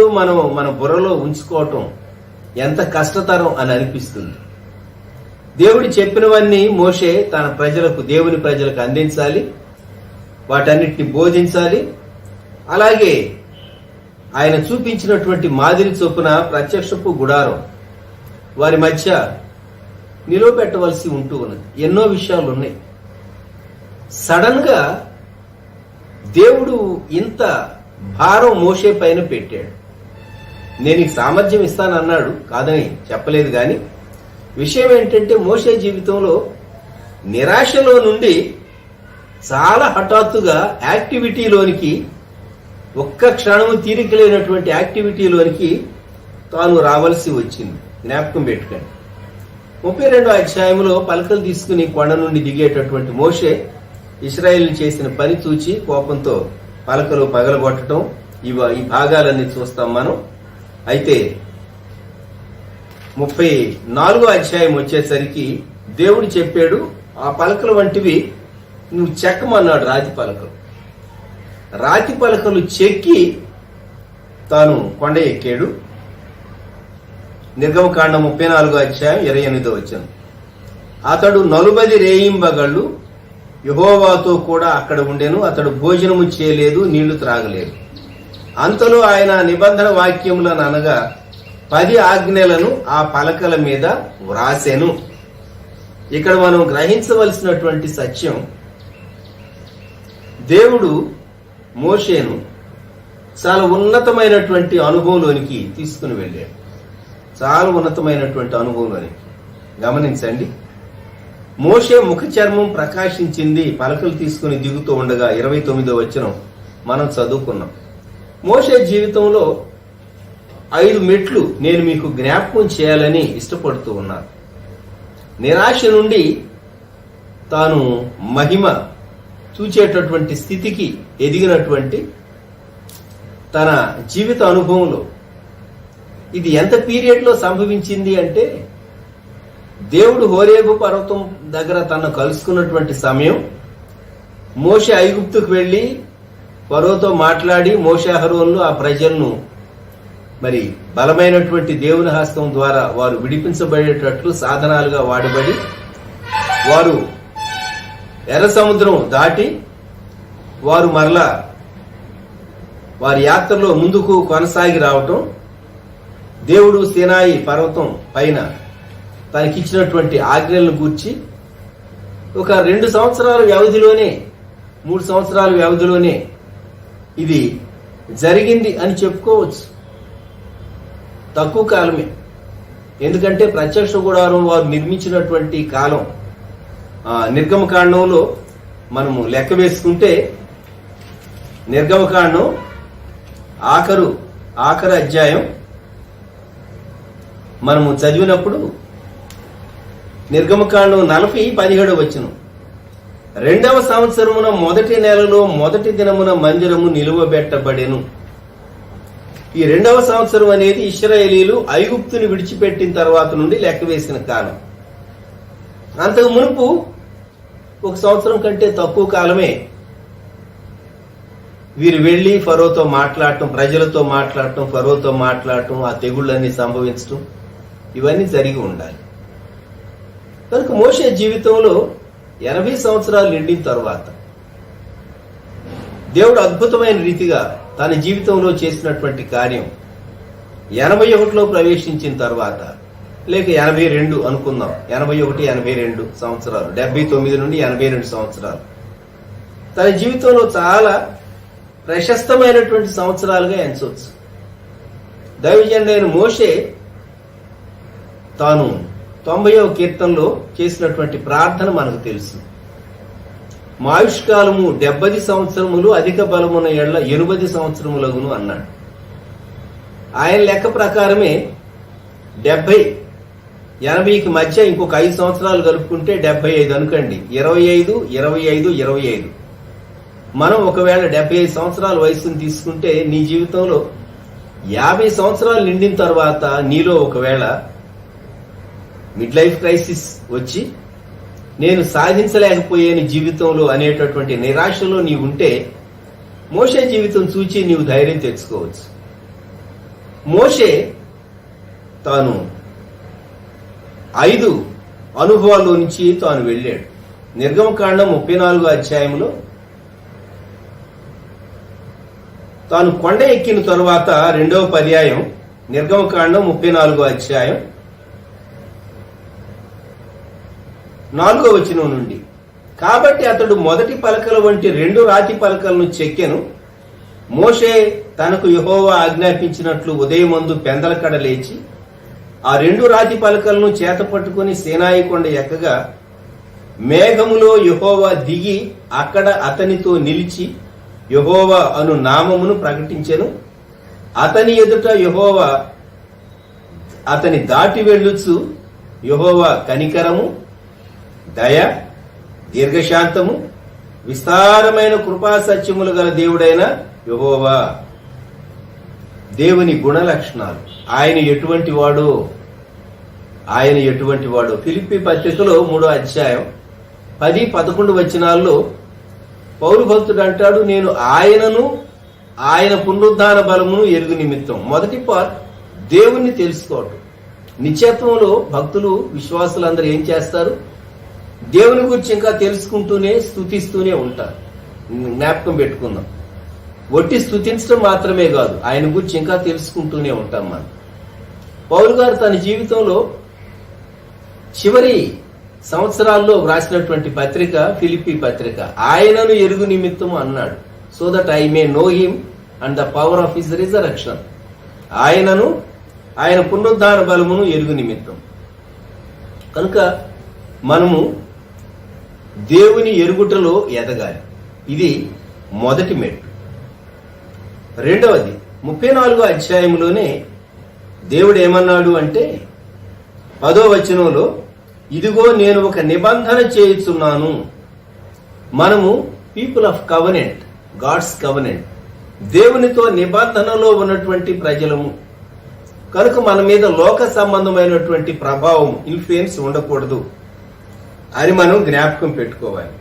Speaker 2: మన బుర్రలో ఉంచుకోవటం ఎంత కష్టతరం అని అనిపిస్తుంది. దేవుడు చెప్పినవన్నీ మోషే తన ప్రజలకు, దేవుని ప్రజలకు అందించాలి, వాటన్నిటిని బోధించాలి. అలాగే ఆయన చూపించినటువంటి మాదిరి చొప్పున ప్రత్యక్షపు గుడారం వారి మధ్య నిలవబెట్టవలసి ఉంటూ ఉన్నది. ఎన్నో విషయాలు ఉన్నాయి. సడన్ గా దేవుడు ఇంత భారం మోషే పైన పెట్టాడు. నేను ఈ సామర్థ్యం ఇస్తానన్నాడు, కాదని చెప్పలేదు. కానీ విషయం ఏంటంటే, మోషే జీవితంలో నిరాశలో నుండి చాలా హఠాత్తుగా యాక్టివిటీలోనికి, ఒక్క క్షణము తీరిక లేనటువంటి యాక్టివిటీలోనికి తాను రావాల్సి వచ్చింది. జ్ఞాపకం పెట్టుకోండి. 32వ అధ్యాయంలో పలకలు తీసుకుని కొండ నుండి దిగేటటువంటి మోషే ఇశ్రాయేలు చేసిన పని చూచి కోపంతో పలకలు పగలగొట్టడం, ఈ భాగాలన్నీ చూస్తాం మనం. అయితే 34వ అధ్యాయం వచ్చేసరికి దేవుడు చెప్పాడు, ఆ పలకలు వంటివి నువ్వు చెక్కమన్నాడు. రాతి పలకలు చెక్కి తాను కొండ ఎక్కాడు. నిర్గమకాండం 34వ అధ్యాయం 28వ వచనం. అతడు 40 రేయింబగళ్ళు యెహోవాతో కూడా అక్కడ ఉండెను. అతడు భోజనము చేయలేదు, నీళ్లు త్రాగలేదు. అంతలో ఆయన నిబంధన వాక్యములను అనగా 10 ఆజ్ఞలను ఆ పలకల మీద వ్రాసెను. ఇక్కడ మనం గ్రహించవలసినటువంటి సత్యం, దేవుడు మోషేను చాలా ఉన్నతమైనటువంటి అనుభవంలోనికి తీసుకుని వెళ్ళాడు. చాలా ఉన్నతమైనటువంటి అనుభవంలోనికి. గమనించండి, మోషే ముఖ చర్మం ప్రకాశించింది పలకలు తీసుకుని దిగుతూ ఉండగా 29వ వచనం మనం చదువుకున్నాం. మోషే జీవితంలో 5 మెట్లు నేను మీకు జ్ఞాపకం చేయాలని ఇష్టపడుతూ ఉన్నాను. నిరాశ నుండి తాను మహిమ చూచేటటువంటి స్థితికి ఎదిగినటువంటి తన జీవిత అనుభవంలో ఇది ఎంత పీరియడ్లో సంభవించింది అంటే, దేవుడు హోరేబు పర్వతం దగ్గర తనను కలుసుకున్నటువంటి సమయం, మోషే ఐగుప్తుకు వెళ్లి ఫరోతో మాట్లాడి మోషే అహరోన్లు ఆ ప్రజలను మరి బలమైనటువంటి దేవుని హస్తం ద్వారా వారు విడిపించబడేటట్లు సాధనాలుగా వాడబడి వారు ఎర్ర సముద్రం దాటి వారు మరలా వారి యాత్రలో ముందుకు కొనసాగి రావటం, దేవుడు సీనాయి పర్వతం పైన తనకిచ్చినటువంటి ఆజ్ఞలను గూర్చి ఒక 2 సంవత్సరాల వ్యవధిలోనే 3 సంవత్సరాల వ్యవధిలోనే ఇది జరిగింది అని చెప్పుకోవచ్చు. తక్కువ కాలమే. ఎందుకంటే ప్రత్యక్ష గుడారం వారు నిర్మించినటువంటి కాలం నిర్గమకాండంలో మనము లెక్క వేసుకుంటే, నిర్గమకాండం ఆఖరు అధ్యాయం మనము చదివినప్పుడు నిర్గమకాండం 40:17 వచనం, 2వ సంవత్సరమున మొదటి నెలలో మొదటి దినమున మందిరము నిలువబెట్టబడెను. ఈ 2వ సంవత్సరం అనేది ఇశ్రాయేలీలు ఐగుప్తుని విడిచిపెట్టిన తర్వాత నుండి లెక్క వేసిన కాలం. అంతకు మునుపు 1 సంవత్సరం కంటే తక్కువ కాలమే వీరు వెళ్లి ఫరోతో మాట్లాడటం, ప్రజలతో మాట్లాడటం, ఫరోతో మాట్లాడటం, ఆ తెగుళ్ళన్నీ సంభవించటం, ఇవన్నీ జరిగి ఉండాలి. కనుక మోషే జీవితంలో 80 సంవత్సరాలు నిండిన తర్వాత దేవుడు అద్భుతమైన రీతిగా తన జీవితంలో చేసినటువంటి కార్యం 81లో ప్రవేశించిన తర్వాత, లేక 82 అనుకుందాం, 81, 82 సంవత్సరాలు, 79 నుండి 82 సంవత్సరాలు తన జీవితంలో చాలా ప్రశస్తమైనటువంటి సంవత్సరాలుగా ఎంచవచ్చు. దైవజనుడైన మోషే తాను 90వ కీర్తనలో చేసినటువంటి ప్రార్థన మనకు తెలుసు. మా ఆయుష్కాలము 70 సంవత్సరములు, అధిక బలమున ఎడ్ల 80 సంవత్సరములగును అన్నాడు. ఆయన లెక్క ప్రకారమే 70, 80కి మధ్య ఇంకొక 5 సంవత్సరాలు కలుపుకుంటే 75 అనుకోండి. 25, 25, 25. మనం ఒకవేళ 75 సంవత్సరాల వయసును తీసుకుంటే నీ జీవితంలో 50 సంవత్సరాలు నిండిన తర్వాత నీలో ఒకవేళ మిడ్ లైఫ్ క్రైసిస్ వచ్చి నేను సాధించలేకపోయాను జీవితంలో అనేటటువంటి నిరాశలో నీవు ఉంటే మోషే జీవితం చూచి నీవు ధైర్యం తెచ్చుకోవచ్చు. మోషే తాను 5 అనుభవాల్లో నుంచి తాను వెళ్ళాడు. నిర్గమకాండం 34వ అధ్యాయంలో తాను కొండ ఎక్కిన తరువాత 2వ పర్యాయం, నిర్గమకాండం 34వ అధ్యాయం 4వ వచనం నుండి, కాబట్టి అతడు మొదటి పలకల వంటి 2 రాతి పలకలను చెక్కెను. మోషే తనకు యెహోవా ఆజ్ఞాపించినట్లు ఉదయమందు పెందలకడ లేచి ఆ 2 రాతి పలకలను చేత పట్టుకుని సీనాయి కొండ ఎక్కగా మేఘములో యెహోవా దిగి అక్కడ అతనితో నిలిచి యెహోవా అను నామమును ప్రకటించెను. అతని ఎదుట యెహోవా అతని దాటి వెళ్ళుచు యెహోవా కనికరము, దయ, దీర్ఘశాంతము, విస్తారమైన కృపా సత్యములు గల దేవుడైన యెహోవా. దేవుని గుణ లక్షణాలు, ఆయన ఎటువంటి వాడో ఫిలిప్పీ పత్రికలో 3వ అధ్యాయం 10, 11 వచనాల్లో పౌలు భక్తుడు అంటాడు, నేను ఆయనను ఆయన పునరుద్ధాన బలమును ఎరుగు నిమిత్తం. మొదటి పార్ట్ దేవుణ్ణి తెలుసుకోవటం. నిత్యత్వంలో భక్తులు, విశ్వాసులందరూ ఏం చేస్తారు? దేవుని గురించి ఇంకా తెలుసుకుంటూనే స్తుతిస్తూనే ఉంటారు. జ్ఞాపకం పెట్టుకుందాం, ఒట్టి స్తుతించడం మాత్రమే కాదు, ఆయన గురించి ఇంకా తెలుసుకుంటూనే ఉంటాం మనం. పౌలు గారు తన జీవితంలో చివరి సంవత్సరాల్లో వ్రాసినటువంటి పత్రిక ఫిలిప్పీ పత్రిక. ఆయనను ఎరుగు నిమిత్తము అన్నాడు, so that I may know him and the power of his resurrection. ఆయనను, ఆయన పునరుద్ధాన బలమును ఎరుగు నిమిత్తం. కనుక మనము దేవుని ఎరుగుటలో ఎదగాలి. ఇది మొదటి మెట్టు. రెండవది 34వ అధ్యాయంలోనే దేవుడు ఏమన్నాడు అంటే 10వ వచనంలో, ఇదిగో నేను ఒక నిబంధన చేయుచున్నాను. మనము people of covenant, God's covenant, దేవునితో నిబంధనలో ఉన్నటువంటి ప్రజలము. కనుక మన మీద లోక సంబంధమైనటువంటి ప్రభావం, ఇన్ఫ్లుయెన్స్ ఉండకూడదు అని మనం జ్ఞాపకం పెట్టుకోవాలి.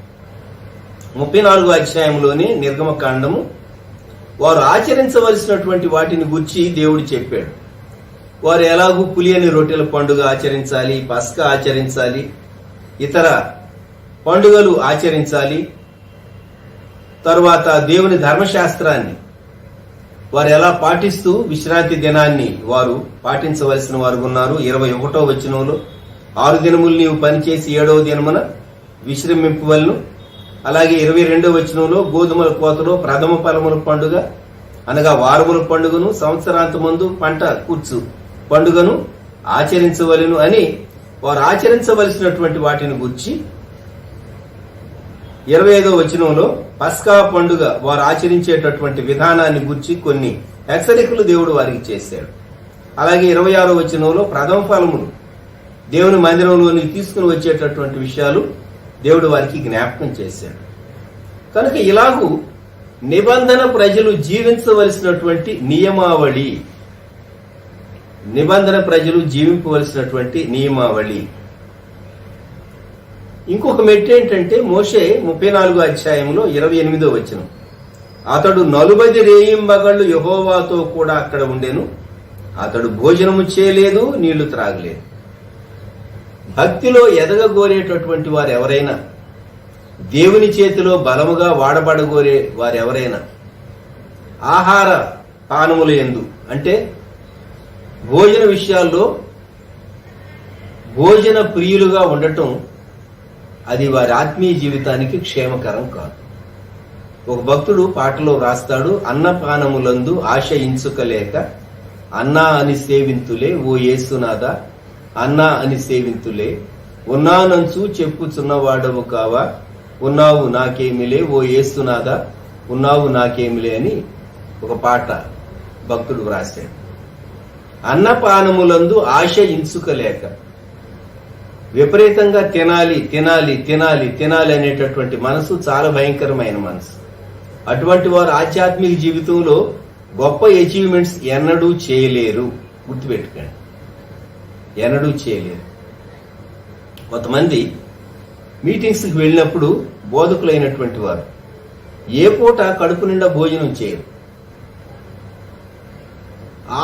Speaker 2: 34వ అధ్యాయంలోని నిర్గమకాండము వారు ఆచరించవలసినటువంటి వాటిని గురించి దేవుడు చెప్పాడు. వారు ఎలాగూ పులియని రొట్టెల పండుగ ఆచరించాలి, పస్కా ఆచరించాలి, ఇతర పండుగలు ఆచరించాలి. తరువాత దేవుని ధర్మశాస్త్రాన్ని వారు ఎలా పాటిస్తూ విశ్రాంతి దినాన్ని వారు పాటించవలసిన వారు ఉన్నారు. 21వ వచనంలో 6 దినములు నీవు పనిచేసి 7వ దినమున విశ్రమింపవలను. అలాగే 22వ వచనంలో గోధుమల కోతలో ప్రథమ ఫలముల పండుగ అనగా వారముల పండుగను, సంవత్సరాంతమందు పంట కూర్చు పండుగను ఆచరించవలను అని వారు ఆచరించవలసినటువంటి వాటిని గురించి 25వ వచనంలో పస్కా పండుగ వారు ఆచరించేటటువంటి విధానాన్ని గురించి కొన్ని హెచ్చరికలు దేవుడు వారికి చేశాడు. అలాగే 26వ వచనంలో ప్రథమ ఫలములు దేవుని మందిరంలోనికి తీసుకుని వచ్చేటటువంటి విషయాలు దేవుడు వారికి జ్ఞాపకం చేశాడు. కనుక ఇలాగూ నిబంధన ప్రజలు జీవించవలసినటువంటి నియమావళి, నిబంధన ప్రజలు జీవింపవలసినటువంటి నియమావళి. ఇంకొక మెట్టు ఏంటంటే మోషే 34వ అధ్యాయంలో 28వ వచనం, అతడు 40 రేయింబగళ్ళు యెహోవాతో కూడా అక్కడ ఉండెను, అతడు భోజనము చేయలేదు, నీళ్లు త్రాగలేదు. భక్తిలో ఎదగగోరేటటువంటి వారు ఎవరైనా, దేవుని చేతిలో బలముగా వాడబడగోరే వారెవరైనా ఆహార పానముల యందు అంటే భోజన విషయాల్లో భోజన ప్రియులుగా ఉండటం అది వారి ఆత్మీయ జీవితానికి క్షేమకరం కాదు. ఒక భక్తుడు పాటలో రాస్తాడు, అన్నపానములందు ఆశయించుకలేక అన్నా అని సేవింతులే ఓ యేసునాథా, అన్నా అని సేవింతులే, ఉన్నానంచు చెప్పుచున్నవాడవు కావా, ఉన్నావు నాకేమిలే ఓ యేసునాథా, ఉన్నావు నాకేమిలే అని ఒక పాట భక్తుడు వ్రాశాడు. అన్నపానములందు ఆశ ఇంచుకలేక, విపరీతంగా తినాలి తినాలి తినాలి తినాలి అనేటటువంటి మనసు చాలా భయంకరమైన మనసు. అటువంటి వారు ఆధ్యాత్మిక జీవితంలో గొప్ప అచీవ్మెంట్స్ ఎన్నడూ చేయలేరు. గుర్తుపెట్టుకోండి, ఎన్నడూ చేయలేరు. కొంతమంది మీటింగ్స్కి వెళ్ళినప్పుడు బోధకులైనటువంటి వారు ఏ పూట కడుపు నిండా భోజనం చేయరు.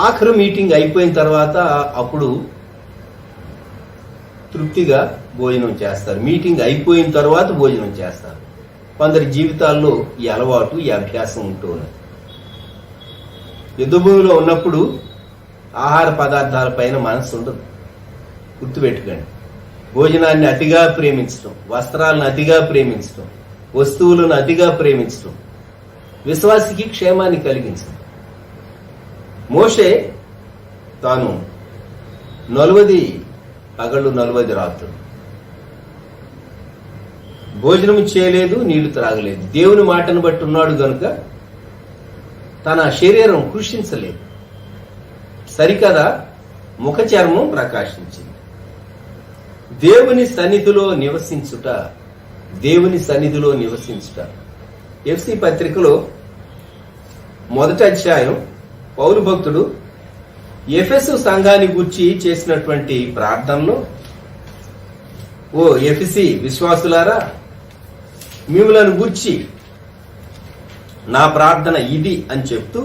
Speaker 2: ఆఖరు మీటింగ్ అయిపోయిన తర్వాత అప్పుడు తృప్తిగా భోజనం చేస్తారు. మీటింగ్ అయిపోయిన తర్వాత భోజనం చేస్తారు. కొందరి జీవితాల్లో ఈ అలవాటు, ఈ అభ్యాసం ఉంటూ ఉన్నది. యుద్ధభూమిలో ఉన్నప్పుడు ఆహార పదార్థాల పైన మనసు ఉండదు. గుర్తుపెట్టుకోండి, భోజనాన్ని అతిగా ప్రేమించడం, వస్త్రాలను అతిగా ప్రేమించడం, వస్తువులను అతిగా ప్రేమించడం విశ్వాసికి క్షేమాన్ని కలిగించడం. మోషే తాను 40 పగళ్ళు 40 రాత్రులు భోజనం చేయలేదు, నీళ్లు త్రాగలేదు. దేవుని మాటను బట్టి ఉన్నాడు గనుక తన శరీరం కృషించలేదు. సరికదా ముఖ చర్మం ప్రకాశించింది. దేవుని సన్నిధిలో నివసించుట, దేవుని సన్నిధిలో నివసించుట. ఎఫ్సి పత్రికలో 1వ అధ్యాయం పౌలు భక్తుడు ఎఫెసు సంఘాన్ని గూర్చి చేసినటువంటి ప్రార్థనలో, ఓ ఎఫెసి విశ్వాసులారా, మిమ్మలను గూర్చి నా ప్రార్థన ఇది అని చెప్తూ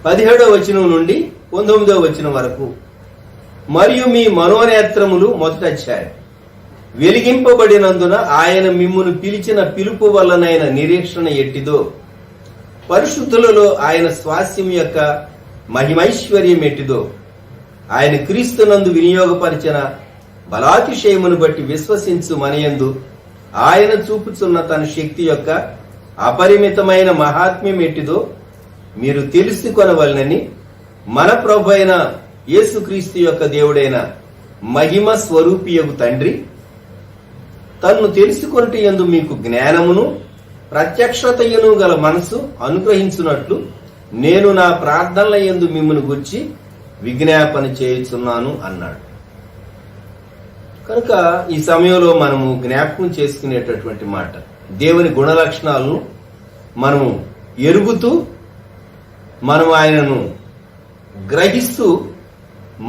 Speaker 2: 17వ వచనం నుండి 19వ వచనం వరకు, మరియు మీ మనోనేత్రములు, 1వ అధ్యాయం, వెలిగింపబడినందున ఆయన మిమ్మును పిలిచిన పిలుపు వల్లనైన నిరీక్షణ ఎట్టిదో, పరిశుద్ధులలో ఆయన స్వాస్యం యొక్క మహిమైశ్వర్యం ఎట్టిదో, ఆయన క్రీస్తునందు వినియోగపరిచిన బలాతిశయమును బట్టి విశ్వసించు మనయందు ఆయన చూపుచున్న తన శక్తి యొక్క అపరిమితమైన మహాత్మ్యం ఎట్టిదో మీరు తెలుసుకొనవలనని మన ప్రభు అయిన యేసుక్రీస్తు యొక్క దేవుడైన మహిమ స్వరూపియగు తండ్రి తన్ను తెలుసుకొనుట యందు మీకు జ్ఞానమును ప్రత్యక్షతయును గల మనసు అనుగ్రహించున్నట్లు నేను నా ప్రార్థనల యందు మిమ్మును గుర్చి విజ్ఞాపన చేయుచున్నాను అన్నాడు. కనుక ఈ సమయంలో మనము జ్ఞాపకం చేసుకునేటటువంటి మాట, దేవుని గుణ లక్షణాలను మనము ఎరుగుతూ మనం ఆయనను గ్రహిస్తూ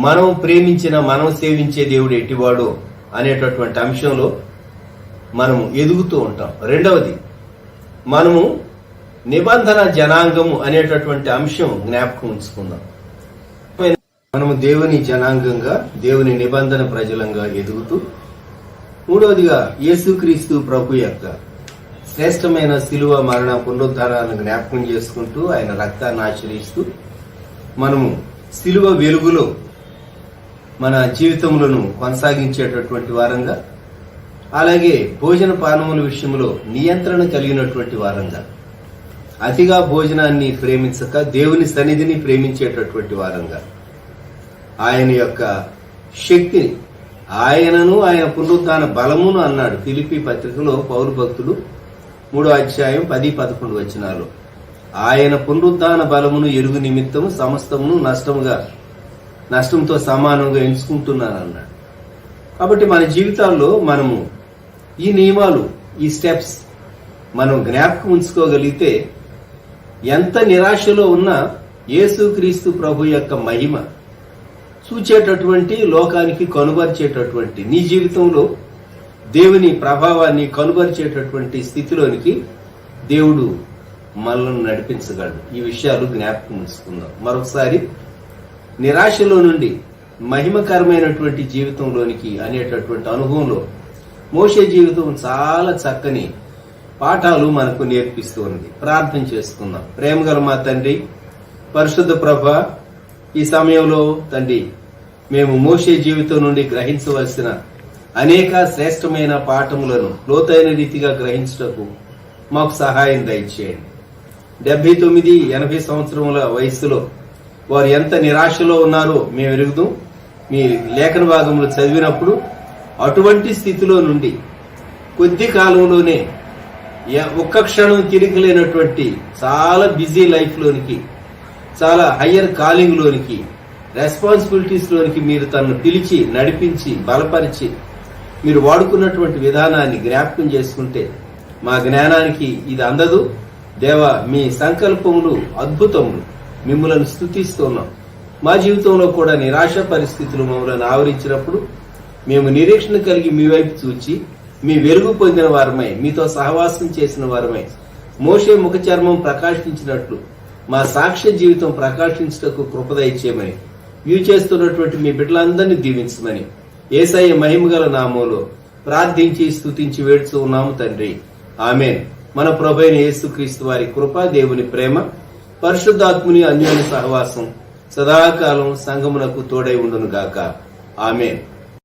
Speaker 2: మనం ప్రేమించిన మనం సేవించే దేవుడు ఎట్టివాడో అనేటటువంటి అంశంలో మనము ఎదుగుతూ ఉంటాం. రెండవది, మనము నిబంధన జనాంగము అనేటటువంటి అంశం జ్ఞాపకం ఉంచుకుందాం. మనము దేవుని జనాంగంగా, దేవుని నిబంధన ప్రజలంగా ఎదుగుతూ, మూడవదిగా యేసుక్రీస్తు ప్రభు యొక్క శ్రేష్టమైన శిలువ మరణ పునరుద్ధారాలను జ్ఞాపకం చేసుకుంటూ ఆయన రక్తాన్ని ఆశ్రయిస్తూ మనము శిలువ వెలుగులో మన జీవితములను కొనసాగించేటటువంటి వారంగా, అలాగే భోజన పానముల విషయంలో నియంత్రణ కలిగినటువంటి వారంగా, అతిగా భోజనాన్ని ప్రేమించక దేవుని సన్నిధిని ప్రేమించేటటువంటి వారంగా, ఆయన యొక్క శక్తిని, ఆయనను ఆయన పునరుద్ధాన బలమును అన్నాడు ఫిలిప్పీ పత్రికలో పౌలు భక్తుడు 3వ అధ్యాయం 10-11 వచనాలు. ఆయన పునరుద్ధాన బలమును ఎరుగు నిమిత్తము సమస్తమును నష్టంతో సమానంగా ఎంచుకుంటున్నానన్నాడు. కాబట్టి మన జీవితాల్లో మనము ఈ నియమాలు, ఈ స్టెప్స్ మనం జ్ఞాపకం ఉంచుకోగలిగితే ఎంత నిరాశలో ఉన్నా యేసుక్రీస్తు ప్రభు యొక్క మహిమ చూచేటటువంటి, లోకానికి కనుబరిచేటటువంటి, నీ జీవితంలో దేవుని ప్రభావాన్ని కనుబరిచేటటువంటి స్థితిలోనికి దేవుడు మనల్ని నడిపించగలడు. ఈ విషయాలు జ్ఞాపకం ఉంచుకుందాం. మరొకసారి, నిరాశలో నుండి మహిమకరమైనటువంటి జీవితంలోనికి అనేటటువంటి అనుభవంలో మోషే జీవితం చాలా చక్కని పాఠాలు మనకు నేర్పిస్తూ ఉంది. ప్రార్థన చేసుకుందాం. ప్రేమగల మా తండ్రి, పరిశుద్ధ ప్రభ, ఈ సమయంలో తండ్రి మేము మోషే జీవితం నుండి గ్రహించవలసిన అనేక శ్రేష్టమైన పాఠములను లోతైన రీతిగా గ్రహించుటకు మాకు సహాయం దయచేయండి. 79-80 సంవత్సరముల వయస్సులో వారు ఎంత నిరాశలో ఉన్నారో మేము ఎరుగుదాం. మీ లేఖన భాగంలో చదివినప్పుడు అటువంటి స్థితిలో నుండి కొద్ది కాలంలోనే ఒక్క క్షణం తిరిగి లేనటువంటి చాలా బిజీ లైఫ్ లోనికి, చాలా హయ్యర్ కాలింగ్ లోనికి, రెస్పాన్సిబిలిటీస్ లోనికి మీరు తనను పిలిచి, నడిపించి, బలపరిచి మీరు వాడుకున్నటువంటి విధానాన్ని జ్ఞాపకం చేసుకుంటే మా జ్ఞానానికి ఇది అందదు. దేవా, మీ సంకల్పములు అద్భుతములు, మిమ్మల్ని స్తుతిస్తున్నాం. మా జీవితంలో కూడా నిరాశ పరిస్థితులు మమ్మల్ని ఆవరించినప్పుడు మేము నిరీక్షణ కలిగి మీ వైపు చూచి మీ వెలుగు పొందిన వారమై, మీతో సహవాసం చేసిన వారమై, మోషే ముఖ చర్మం ప్రకాశించినట్లు మా సాక్ష్య జీవితం ప్రకాశించుటకు కృపదయచేయమని, వ్యూ చేస్తున్నటువంటి మీ బిడ్డలందరినీ దీవించమని యేసయ్య మహిమగల నామములో ప్రార్థించి స్తుతించి వేడుచూ ఉన్నాము తండ్రి. ఆమేన్. మన ప్రభువైన యేసుక్రీస్తు వారి కృప, దేవుని ప్రేమ, పరిశుద్ధాత్ముని అన్యోన్య సహవాసం సదాకాలం సంగమునకు తోడై ఉండును గాక. ఆమేన్.